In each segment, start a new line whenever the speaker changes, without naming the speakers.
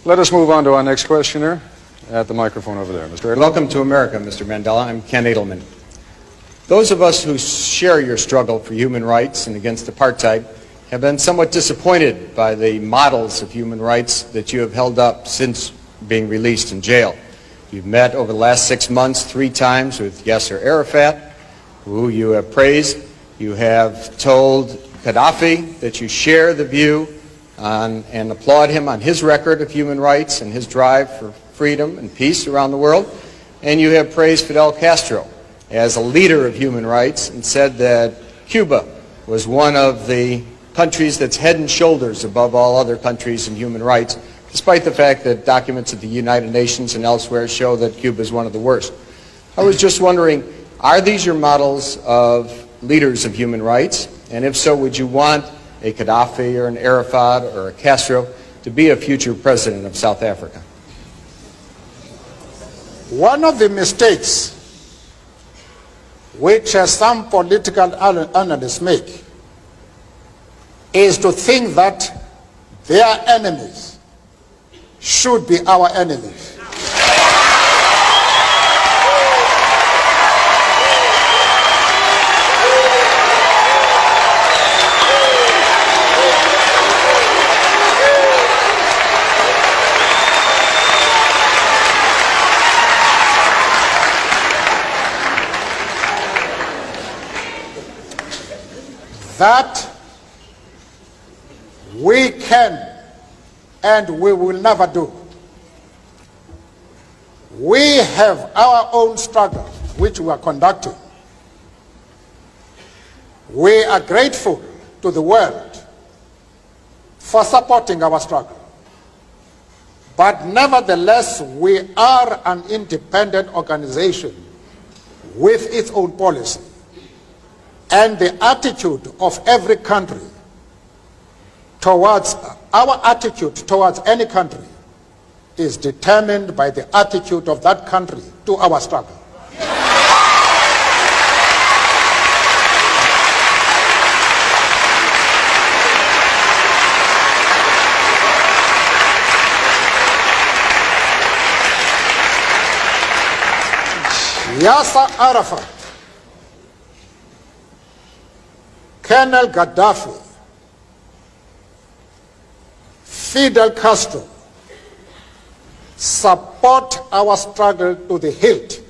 Let us move on to our next questioner at the microphone over there. Mr. Edelman.
Welcome to America, Mr. Mandela. I'm Ken Edelman. Those of us who share your struggle for human rights and against apartheid have been somewhat disappointed by the models of human rights that you have held up since being released in jail. You've met over the last 6 months 3 times with Yasser Arafat, who you have praised. You have told Gaddafi that you share the view and applaud him on his record of human rights and his drive for freedom and peace around the world. And you have praised Fidel Castro as a leader of human rights and said that Cuba was one of the countries that's head and shoulders above all other countries in human rights, despite the fact that documents at the United Nations and elsewhere show that Cuba is one of the worst. I was just wondering, are these your models of leaders of human rights? And if so, would you want a Gaddafi or an Arafat or a Castro to be a future president of South Africa?
One of the mistakes which some political analysts make is to think that their enemies should be our enemies. That we can and we will never do. We have our own struggle which we are conducting. We are grateful to the world for supporting our struggle. But nevertheless, we are an independent organization with its own policy. And the attitude of every country towards, our attitude towards any country is determined by the attitude of that country to our struggle. Yasser Arafat, Colonel Gaddafi, Fidel Castro support our struggle to the hilt.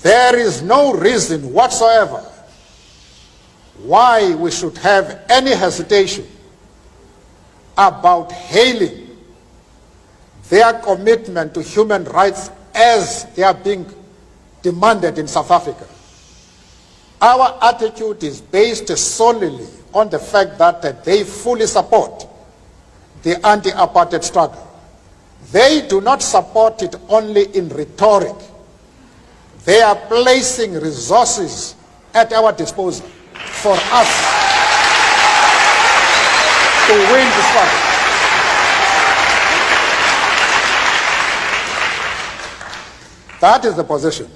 There is no reason whatsoever why we should have any hesitation about hailing their commitment to human rights as they are being demanded in South Africa. Our attitude is based solely on the fact that they fully support the anti-apartheid struggle. They do not support it only in rhetoric. They are placing resources at our disposal for us to win the struggle. That is the position.